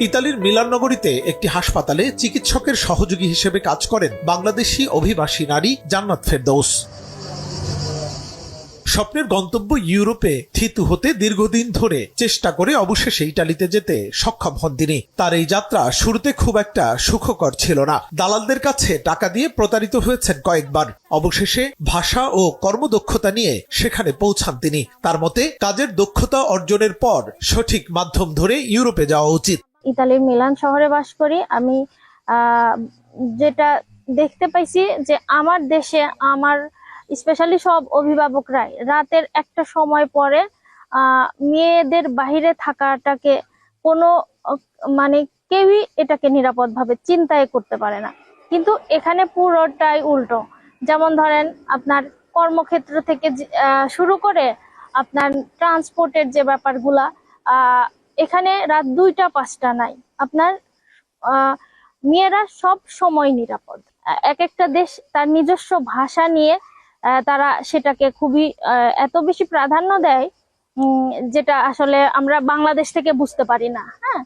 ইতালির মিলান নগরীতে একটি হাসপাতালে চিকিৎসকের সহযোগী হিসেবে কাজ করেন বাংলাদেশি অভিবাসী নারী জান্নাত ফেরদৌস। স্বপ্নের গন্তব্য ইউরোপে থিতু হতে দীর্ঘদিন ধরে চেষ্টা করে অবশেষে ইটালিতে যেতে সক্ষম হন তিনি। তার এই যাত্রা শুরুতে খুব একটা সুখকর ছিল না। দালালদের কাছে টাকা দিয়ে প্রতারিত হয়েছেন কয়েকবার। অবশেষে ভাষা ও কর্মদক্ষতা নিয়ে সেখানে পৌঁছান তিনি। তার মতে কাজের দক্ষতা অর্জনের পর সঠিক মাধ্যম ধরে ইউরোপে যাওয়া উচিত। ইতালির মিলান শহরে বাস করি আমি। যেটা দেখতে পাইছি যে আমার দেশে আমার স্পেশালি সব অভিভাবকরাই রাতের একটা সময় পরে মেয়েদের বাহিরে থাকাটাকে কোনো কেউই এটাকে নিরাপদভাবে চিন্তাই করতে পারে না, কিন্তু এখানে পুরোটাই উল্টো। যেমন ধরেন আপনার কর্মক্ষেত্র থেকে শুরু করে আপনার ট্রান্সপোর্টের যে ব্যাপারগুলা, এখানে রাত 2টা-5টা নাই, আপনার মেয়েরা সব সময় নিরাপদ। এক একটা দেশ তার নিজস্ব ভাষা নিয়ে তারা সেটাকে খুবই এত বেশি প্রাধান্য দেয় যেটা আসলে আমরা বাংলাদেশ থেকে বুঝতে পারি না। হ্যাঁ,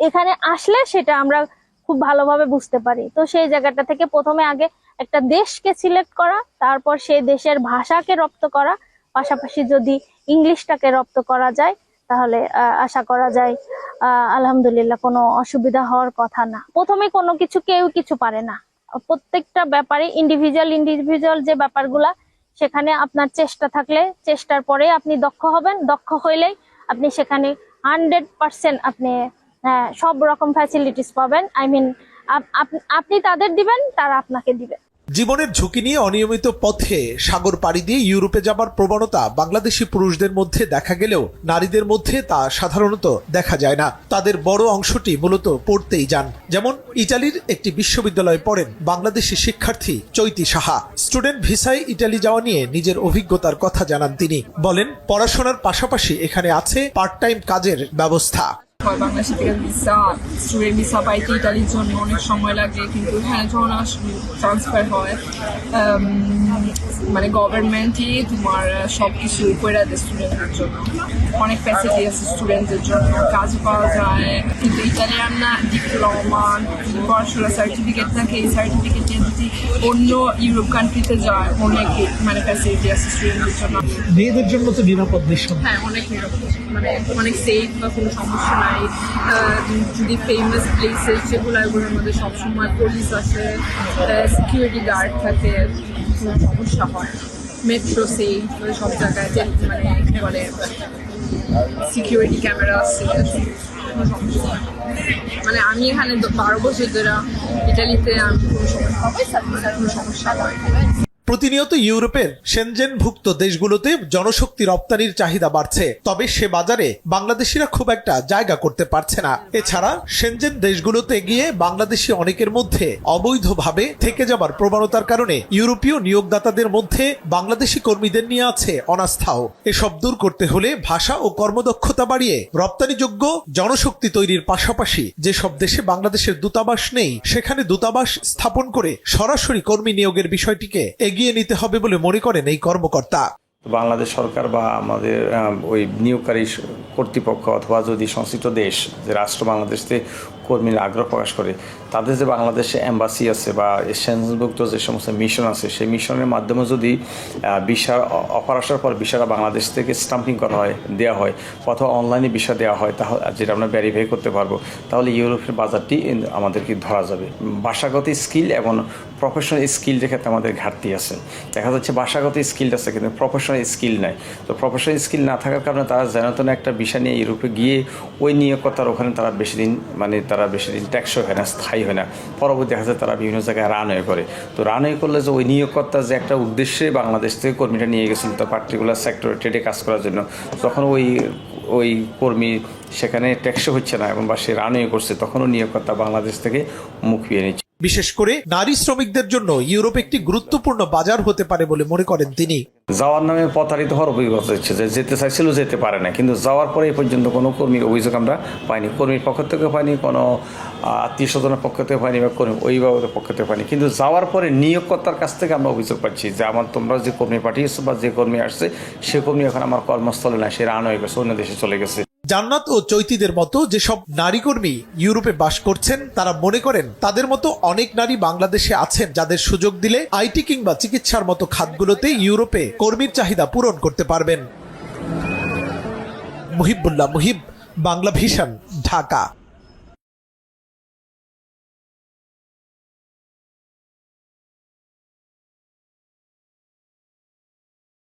এখানে আসলে সেটা আমরা খুব ভালোভাবে বুঝতে পারি। তো সেই জায়গাটা থেকে প্রথমে আগে একটা দেশকে সিলেক্ট করা, তারপর সেই দেশের ভাষাকে রপ্ত করা, পাশাপাশি যদি ইংলিশটাকে রপ্ত করা যায় তাহলে আশা করা যায় আলহামদুলিল্লাহ কোনো অসুবিধা হওয়ার কথা না। প্রথমে কোনো কিছু কেউ কিছু পারে না, প্রত্যেকটা ব্যাপারে ইন্ডিভিজুয়াল যে ব্যাপারগুলা সেখানে আপনার চেষ্টা থাকলে চেষ্টার পরে আপনি দক্ষ হবেন। দক্ষ হইলেই আপনি সেখানে 100% আপনি সব রকম ফ্যাসিলিটিস পাবেন। আপনি তাদের দিবেন, তারা আপনাকে দিবে। জীবনের ঝুঁকি নিয়ে অনিয়মিত পথে সাগর পাড়ি দিয়ে ইউরোপে যাবার প্রবণতা বাংলাদেশি পুরুষদের মধ্যে দেখা গেলেও নারীদের মধ্যে তা সাধারণত দেখা যায় না। তাদের বড় অংশটি মূলত পড়তেই যান। যেমন ইটালির একটি বিশ্ববিদ্যালয়ে পড়েন বাংলাদেশি শিক্ষার্থী চৈতি সাহা। স্টুডেন্ট ভিসায় ইটালি যাওয়া নিয়ে নিজের অভিজ্ঞতার কথা জানান তিনি। বলেন, পড়াশোনার পাশাপাশি এখানে আছে পার্ট টাইম কাজের ব্যবস্থা। বাংলাদেশ থেকে স্টুডেন্ট ভিসা পাইতে ইতালির জন্য অনেক সময় লাগে, কিন্তু এখানে যখন ট্রান্সফার হয় গভর্নমেন্টই তোমার সব কিছু করে দেয় স্টুডেন্টদের জন্য। অনেক ফ্যাসিলিটি আছে স্টুডেন্টদের জন্য, কাজ পাওয়া যায়। কিন্তু ইতালিয়ান না ডিপ্লোমা পড়াশোনার সার্টিফিকেট থাকে, এই সার্টিফিকেট নিয়ে যদি অন্য ইউরোপ কান্ট্রিতে যায় অনেক ফ্যাসিলিটি আছে স্টুডেন্টদের জন্য। মেয়েদের জন্য তো নিরাপদ নিশ্চয়। হ্যাঁ, অনেক নিরাপদ, অনেক সেফ বা কোনো সমস্যা নাই। যদি ফেমাস প্লেসেস যেগুলো, এগুলোর মধ্যে সবসময় পুলিশ আছে, সিকিউরিটি গার্ড থাকে, কোনো সমস্যা হয়। মেট্রো সেফ, সব জায়গায় সিকিউরিটি ক্যামেরা আছে, কোনো সমস্যা হয়। আমি এখানে 12 বছর ধরে ইটালিতে, আমি কোনো সমস্যা হয়। প্রতিনিয়ত ইউরোপের সেনজেনভুক্ত দেশগুলোতে জনশক্তি রপ্তানির চাহিদা বাড়ছে, তবে সে বাজারে বাংলাদেশিরা খুব একটা জায়গা করতে পারছে না। এছাড়া সেনজেন দেশগুলোতে গিয়ে বাংলাদেশি অনেকের মধ্যে অবৈধভাবে থেকে যাবার প্রবণতার কারণে ইউরোপীয় নিয়োগদাতাদের মধ্যে বাংলাদেশি কর্মীদের নিয়ে আছে অনাস্থাও। এসব দূর করতে হলে ভাষা ও কর্মদক্ষতা বাড়িয়ে রপ্তানিযোগ্য জনশক্তি তৈরির পাশাপাশি যেসব দেশে বাংলাদেশের দূতাবাস নেই সেখানে দূতাবাস স্থাপন করে সরাসরি কর্মী নিয়োগের বিষয়টিকে এগিয়ে নিতে হবে বলে মনে করেন এই কর্মকর্তা। বাংলাদেশ সরকার বা আমাদের ওই নিয়োগকারী কর্তৃপক্ষ অথবা যদি সংশ্লিষ্ট দেশ যে রাষ্ট্র বাংলাদেশে কর্মীর আগ্রহ প্রকাশ করে, তাদের যে বাংলাদেশে এম্বাসি আছে বা সেনজেনভুক্ত যে সমস্ত মিশন আছে, সেই মিশনের মাধ্যমে যদি ভিসার অফার আসার পর ভিসাটা বাংলাদেশ থেকে স্টাম্পিং করা হয়, দেওয়া হয়, অথবা অনলাইনে ভিসা দেওয়া হয়, তাহলে যেটা আমরা ভেরিফাই করতে পারবো, তাহলে ইউরোপের বাজারটি আমাদেরকে ধরা যাবে। ভাষাগত স্কিল এবং প্রফেশনাল স্কিলের ক্ষেত্রে আমাদের ঘাটতি আছে। দেখা যাচ্ছে ভাষাগত স্কিল আছে কিন্তু প্রফেশনাল স্কিল নাই। তো প্রফেশনাল স্কিল না থাকার কারণে তারা যেন একটা ভিসা নিয়ে ইউরোপে গিয়ে ওই নিয়োগকর্তার ওখানে তারা বেশি দিন ট্যাক্সও হয় না, স্থায়ী হয় না। পরবর্তী দেখা যায় তারা বিভিন্ন জায়গায় রানওয়ে করে। তো রানওয়ে করলে যে ওই নিয়োগকর্তা যে একটা উদ্দেশ্যে বাংলাদেশ থেকে কর্মীটা নিয়ে গেছিল তার পার্টিকুলার সেক্টরে ট্রেডে কাজ করার জন্য, তখন ওই কর্মী সেখানে ট্যাক্সও হচ্ছে না এবং বা সে রানওয়ে করছে, তখনও নিয়োগকর্তা বাংলাদেশ থেকে মুখ ফিরিয়ে নিচ্ছে। বিশেষ করে নারী শ্রমিকদের জন্য ইউরোপ একটি গুরুত্বপূর্ণ বাজার হতে পারে বলে মনে করেন তিনি। যাওয়ার নামে প্রতারিত হওয়ার অভিজ্ঞতা হচ্ছে যে যেতে চাইছিল, যেতে পারে না, কিন্তু যাওয়ার পরে এই পর্যন্ত কোনো কর্মীর অভিযোগ আমরা পাইনি। কর্মীর পক্ষ থেকে পাইনি, কোনো আত্মীয় স্বজনের পক্ষ থেকে পাইনি বা কর্মী অভিভাবকের পক্ষ থেকে পাইনি। কিন্তু যাওয়ার পরে নিয়োগকর্তার কাছ থেকে আমরা অভিযোগ পাচ্ছি যে তোমরা যে কর্মী পাঠিয়েছো বা যে কর্মী আসছে সে কর্মী এখন আমার কর্মস্থলে না, সে রান হয়ে গেছে, অন্য দেশে চলে গেছে। জান্নাত ও চৈতিদের মতো যেসব নারী কর্মী ইউরোপে বাস করছেন তারা মনে করেন তাদের মতো অনেক নারী বাংলাদেশে আছেন যাদের সুযোগ দিলে আইটি কিংবা চিকিৎসার মতো খাতগুলোতে ইউরোপে কর্মীর চাহিদা পূরণ করতে পারবেন। মুহিবুল্লাহ মুহিব, বাংলা ভিশন, ঢাকা।